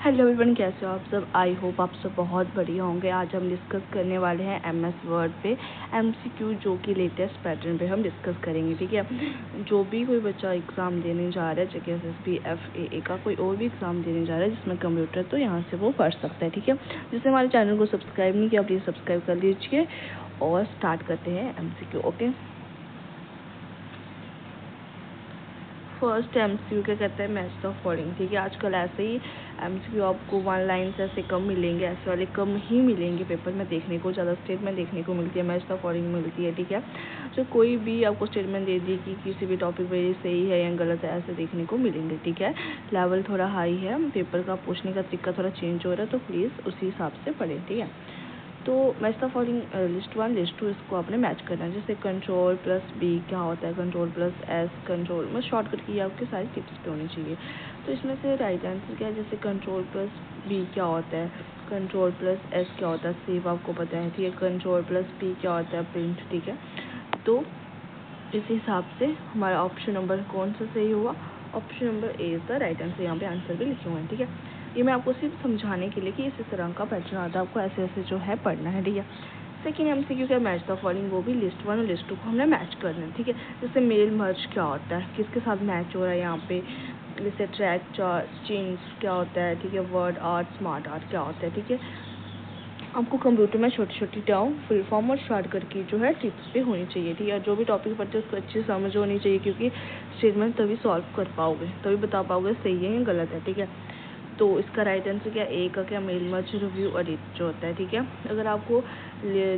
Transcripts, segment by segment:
Hello everyone, कैसे हो आप सब। आई होप आप सब बहुत बढ़िया होंगे। आज हम डिस्कस करने वाले हैं एमएस वर्ड पे एमसीक्यू, जो कि लेटेस्ट पैटर्न पे हम डिस्कस करेंगे। ठीक है, जो भी कोई बच्चा एग्ज़ाम देने जा रहा है, जैसे एसएसबी एफएए का कोई और भी एग्ज़ाम देने जा रहा है जिसमें कंप्यूटर, तो यहाँ से वो पढ़ सकता है। ठीक है, जिससे हमारे चैनल को सब्सक्राइब नहीं किया, प्लीज़ सब्सक्राइब कर लीजिए और स्टार्ट करते हैं एमसीक्यू। ओके, फर्स्ट एमसीक्यू क्या कहते हैं, मैच द फॉलोइंग। ठीक है, आजकल ऐसे ही एमसीक्यू आपको वन लाइन से ऐसे कम मिलेंगे, ऐसे वाले कम ही मिलेंगे पेपर में देखने को, ज़्यादा स्टेटमेंट देखने को मिलती है, मैच द फॉलोइंग मिलती है। ठीक है, जो कोई भी आपको स्टेटमेंट दे दी कि किसी भी टॉपिक पर ये सही है या गलत है, ऐसे देखने को मिलेंगे। ठीक है, लेवल थोड़ा हाई है, पेपर का पूछने का तरीका थोड़ा चेंज हो रहा है, तो प्लीज़ उसी हिसाब से पढ़ें। ठीक है, तो match the following list 1 list 2 इसको आपने मैच करना है। जैसे कंट्रोल प्लस बी क्या होता है, कंट्रोल प्लस एस, कंट्रोल में शॉर्टकट की आपकी सारी टिप्स पे होनी चाहिए। तो इसमें से राइट आंसर क्या है, जैसे कंट्रोल प्लस बी क्या होता है, कंट्रोल प्लस एस क्या होता है, सेव आपको पता है। ठीक है, कंट्रोल प्लस पी क्या होता है, प्रिंट। ठीक है, तो इस हिसाब से हमारा ऑप्शन नंबर कौन सा सही हुआ, option number A is the right answer. यहाँ पे आंसर भी लिखे हुए हैं। ठीक है, ये मैं आपको सिर्फ समझाने के लिए कि इस तरह का पैटर्न आता है, आपको ऐसे ऐसे जो है पढ़ना है। ठीक है, सेकेंड एमसीक्यू क्या, मैच द फॉलोइंग, वो भी लिस्ट 1 और लिस्ट 2 को हमने मैच करना है। ठीक है, जैसे मेल मर्ज क्या होता है, किसके साथ मैच हो रहा है यहाँ पे, जैसे ट्रैक चेंज क्या होता है। ठीक है, वर्ड आर्ट स्मार्ट आर्ट क्या होता है। ठीक है, आपको कंप्यूटर में छोटी छोटी टर्म फुल फॉर्म और शॉर्टकट की जो है टिप्स पे होनी चाहिए। ठीक है, जो भी टॉपिक पढ़ते हैं उसको अच्छी समझ होनी चाहिए, क्योंकि स्टेटमेंट तभी सॉल्व कर पाओगे, तभी बता पाओगे सही है या गलत है। ठीक है, तो इसका राइट आंसर क्या, ए का क्या, मेल मर्ज रिव्यू एडिट जो होता है। ठीक है, अगर आपको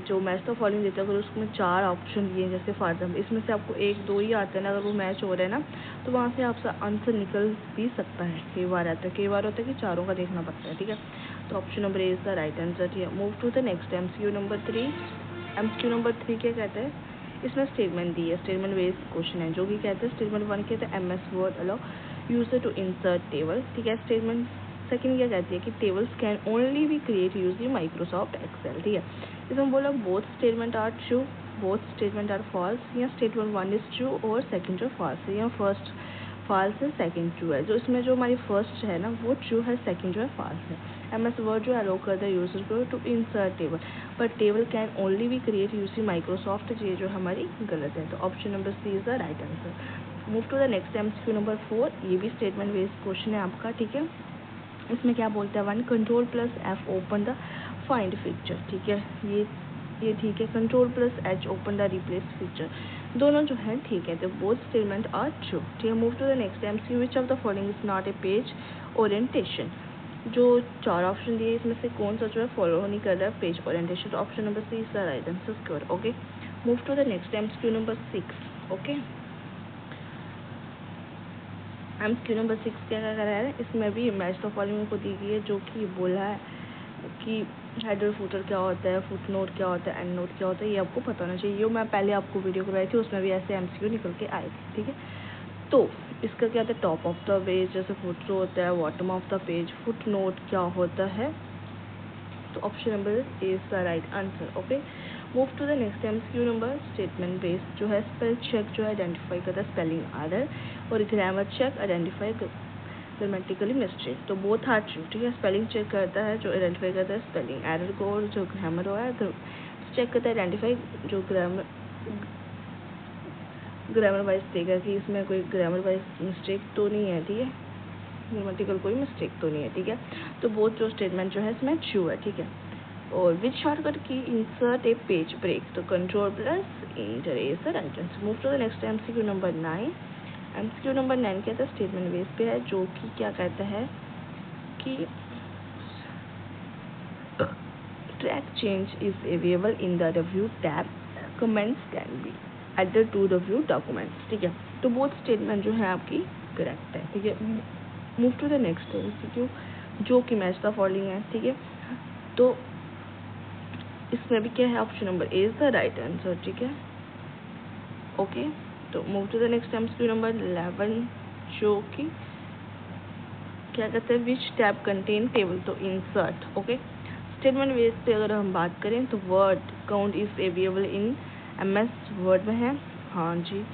जो मैच द फॉलोइंग देता है, अगर उसमें 4 ऑप्शन दिए, जैसे फॉर एग्जाम्पल इसमें से आपको 1 2 ही आता है ना, अगर वो मैच हो रहा है ना, तो वहाँ से आपका आंसर निकल भी सकता है। कई बार आता है, कई बार होता है कि चारों का देखना पड़ता है। ठीक है, तो option number A is the right answer. ठीक है, move to the next MCQ number 3। MCQ number 3 क्या कहता है, इसमें स्टेटमेंट दी है, स्टेटमेंट बेस्ड क्वेश्चन है, जो कि कहते हैं स्टेटमेंट 1 कहते हैं MS word allow user to insert table. ठीक है, स्टेटमेंट सेकंड क्या कहती है कि tables can only be create using Microsoft Excel. ठीक है, इसमें बोला both statement are true, both statement are false, या स्टेटमेंट 1 इज ट्रू और सेकंड जो फॉल्स है, या फर्स्ट फॉल्स है, सेकंड ट्रू है। जो इसमें जो हमारी फर्स्ट है ना वो ट्रू है, सेकंड जो है फॉल्स है। एमएस वर्ड जो अलाउ करता है यूजर को टू इंसर्ट टेबल, पर table can only be create using Microsoft, ये जो हमारी गलत है। तो option number C is the right answer. Move to the next MCQ number 4। ये भी स्टेटमेंट बेस्ड क्वेश्चन है आपका। ठीक है, इसमें क्या बोलता है, 1 control plus F open the find feature. ठीक है, ये ठीक है, control plus H open the replace feature, दोनों जो है ठीक है, तो बोथ स्टेटमेंट आर ट्रू। ठीक है, move to the next MCQ, which of the following is not a page orientation. जो 4 ऑप्शन दिए इसमें से कौन सा जो है फॉलो नहीं कर रहा है पेज ओरिएंटेशन, तो option number C is the right answer sure. Okay, move to the next MCQ number 6। Okay, MCQ number 6 क्या कर रहा है, इसमें भी मैच द फॉलोइंग को दी गई है, जो कि बोला है कि हेडर फुटर क्या होता है, फुट नोट क्या होता है, एंड नोट क्या होता है, ये आपको पता होना चाहिए। ये मैं पहले आपको वीडियो करवाई थी, उसमें भी ऐसे एमसीक्यू निकल के आए थे। ठीक है, तो इसका क्या होता है, टॉप ऑफ द पेज जैसे फुट होता है, bottom of the page footnote क्या होता है, तो option number is the right answer. Okay, move to the next MCQ number statement based जो है, स्पेल चेक जो है आइडेंटिफाई करता है स्पेलिंग एरर, और grammar check identify grammatically mistake, तो बोथ आर ट्रू। ठीक है, स्पेलिंग चेक करता है जो आइडेंटिफाई करता है स्पेलिंग एरर को, और जो ग्रामर हो है चेक करता है आइडेंटिफाई जो ग्रामर वाइज देगा कि इसमें कोई ग्रामर वाइज मिस्टेक तो नहीं है। ठीक है, ग्रामेटिकल कोई मिस्टेक तो नहीं है। ठीक है, तो बोथ जो स्टेटमेंट जो है इसमें ट्रू है। ठीक है, और which shortcut key insert a page break, तो control plus enter is the right answer. Move to the next MCQ number 9। MCQ number 9 कहता है स्टेटमेंट बेस पे है, जो कि क्या कहता है कि track change is available in the review tab, comments can be added to review documents. ठीक है, तो बोथ स्टेटमेंट जो है आपकी करेक्ट है। ठीक है, move to the next MCQ, जो कि मैच द फॉलोइंग है। ठीक है, तो इसमें भी क्या है, option number A is the right answer. ठीक है, ओके, तो move to the next MCQ number 11, जो कि क्या कहते हैं, विच टैब कंटेन टेबल, तो इंसर्ट। ओके, स्टेटमेंट बेस पे अगर हम बात करें तो word count is available in MS Word में है, हाँ जी।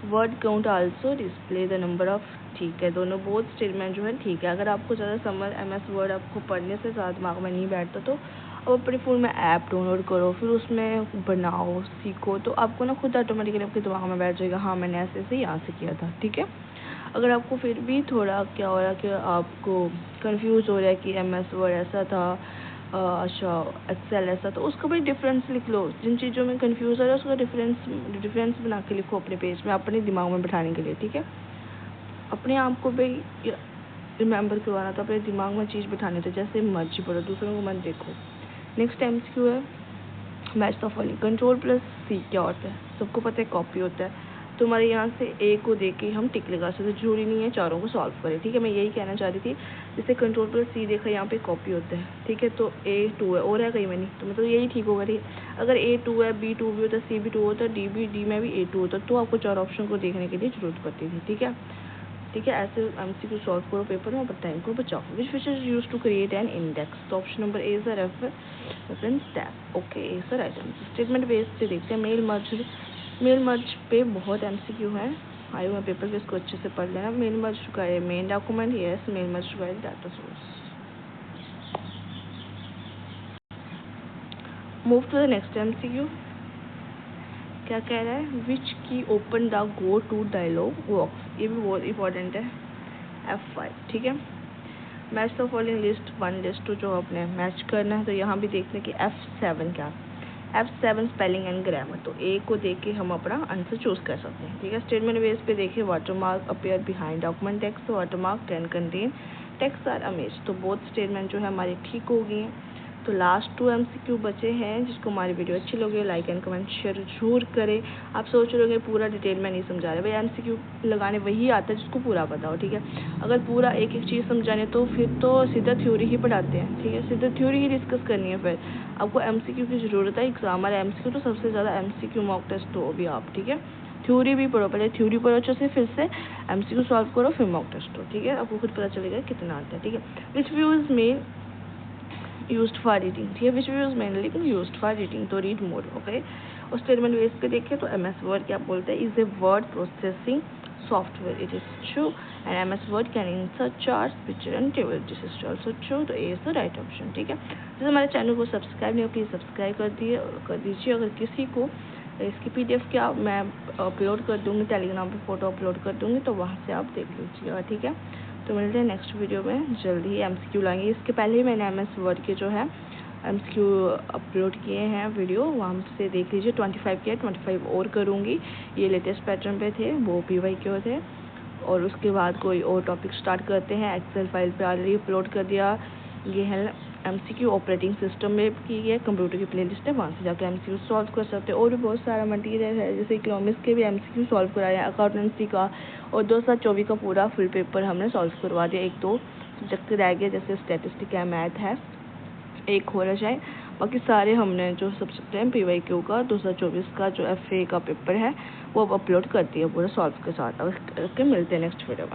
Word count also display the number of ठीक है, दोनों बोथ स्टेटमेंट जो है ठीक है। अगर आपको ज़्यादा समझ MS वर्ड आपको पढ़ने से ज़्यादा दिमाग में नहीं बैठता तो अब अपने फ़ोन में ऐप डाउनलोड करो, फिर उसमें बनाओ, सीखो, तो आपको ना खुद ऑटोमेटिकली आपके दिमाग में बैठ जाएगा, हाँ मैंने ऐसे ऐसे यहाँ से किया था। ठीक है, अगर आपको फिर भी थोड़ा क्या हो रहा है कि आपको कंफ्यूज हो रहा है कि MS वर्ड ऐसा था, अच्छा एक्सेल ऐसा, तो उसका भी डिफरेंस लिख लो। जिन चीज़ों में कंफ्यूज हो रहा है उसका डिफरेंस बना के लिखो अपने पेज में, अपने दिमाग में बैठाने के लिए। ठीक है, अपने आप को भी रिमेंबर करवाना, तो अपने दिमाग में चीज़ बैठानी, तो जैसे मर्जी पढ़ो, दूसरों को मत देखो। नेक्स्ट MCQ है मैच द फॉलोइंग। Ctrl+C क्या होता है, सबको पता है, कॉपी होता है। तो हमारे यहाँ से A को देख के हम टिक लगा सकते, जरूरी नहीं है चारों को सॉल्व करें। ठीक है, मैं यही कहना चाह रही थी। जैसे Ctrl+C देखा, यहाँ पे कॉपी होता है। ठीक है, तो A2 है और है कहीं में नहीं, तो मतलब यही ठीक होगा। ठीक है, अगर A2 है, B2 भी होता है, C भी 2 होता है, D में भी A2 होता है, तो आपको चार ऑप्शन को देखने के लिए जरूरत पड़ती थी। ठीक है, ठीक है, ऐसे MCQ सॉल्व करो पेपर में, और टाइम को बचाओ। Which feature use to create an index, तो option number A sir reference tab. Okay, A sir item. Statement base से देखते हैं। मेल मर्ज पे बहुत MCQ है, आए हुए पेपर पे, इसको अच्छे से पढ़ लेना। मेल मर्ज चुका है main document, yes. Mail merge चुका है data source. Move to the next MCQ। क्या कह रहा है, which key open the go to dialog box, ये भी बहुत इंपॉर्टेंट है। F5। ठीक है, match the following list 1 list 2 जो आपने मैच करना है, तो यहाँ भी देखते हैं कि F7 क्या, F7 स्पेलिंग एंड ग्रामर, तो A को देख के हम अपना आंसर चूज कर सकते हैं। ठीक है, स्टेटमेंट बेस पे देखिए, watermark appear behind document text, watermark can contain text or image, तो बोथ स्टेटमेंट जो है हमारी ठीक हो गई हैं। तो लास्ट 2 MCQ बचे हैं। जिसको हमारी वीडियो अच्छी लगे लाइक एंड कमेंट शेयर जरूर करें। आप सोच रहे होंगे पूरा डिटेल में नहीं समझा रहे, भाई MCQ लगाने वही आता है जिसको पूरा पता हो। ठीक है, अगर पूरा एक एक चीज़ समझाने तो फिर तो सीधा थ्योरी ही पढ़ाते हैं। ठीक है, सीधा थ्योरी ही डिस्कस करनी है, फिर आपको MCQ की ज़रूरत है। एग्जाम हमारे MCQ तो सबसे ज़्यादा MCQ मॉक टेस्ट हो भी आप। ठीक है, थ्योरी भी पढ़ो, पहले थ्योरी पढ़ो अच्छे से, फिर से MCQ सॉल्व करो, फिर मॉक टेस्ट हो। ठीक है, आपको खुद पता चलेगा कितना आता है। ठीक है, which view is main used for reading. ठीक है, which view is mainly used for reading, तो रीड मोड। ओके, और स्टेटमेंट बेस पे देखें तो MS वर्ड क्या बोलते हैं, is a word processing software, it is true, and MS word can insert charts picture and table, this is also true, तो A is the right option. ठीक है, जैसे हमारे चैनल को सब्सक्राइब नहीं हो, प्लीज़ सब्सक्राइब कर दीजिए। अगर किसी को इसकी PDF क्या मैं अपलोड कर दूँगी, टेलीग्राम पे फ़ोटो अपलोड कर दूँगी, तो वहाँ से आप देख लीजिएगा। ठीक है, तो मिलते हैं नेक्स्ट वीडियो में, जल्दी ही MCQ लाएंगे। इसके पहले ही मैंने MS वर्ड के जो है MCQ अपलोड किए हैं वीडियो, वहाँ से देख लीजिए। 25 के 25 और करूँगी, ये लेटेस्ट पैटर्न पे थे, वो PYQ थे। और उसके बाद कोई और टॉपिक स्टार्ट करते हैं। एक्सेल फाइल पे ऑलरेडी अपलोड कर दिया। ये है MCQ ऑपरेटिंग सिस्टम में की है, कंप्यूटर की प्लेलिस्ट है, वहाँ से जाकर MCQ सॉल्व कर सकते हैं। और भी बहुत सारा मटीरियल है, जैसे इकोनॉमिक्स के भी MCQ सॉल्व कराए हैं, अकाउंटेंसी का, और 2024 का पूरा फुल पेपर हमने सॉल्व करवा दिया। 1-2 सब्जेक्ट रह गए, जैसे स्टैटिस्टिक है, मैथ है, एक हो रहा जाए, बाकी सारे हमने जो सब्जेक्ट हैं PYQ का 2024 का जो FA का पेपर है वो अब अपलोड कर दिया पूरा सॉल्व के साथ। अब मिलते हैं नेक्स्ट वीडियो में।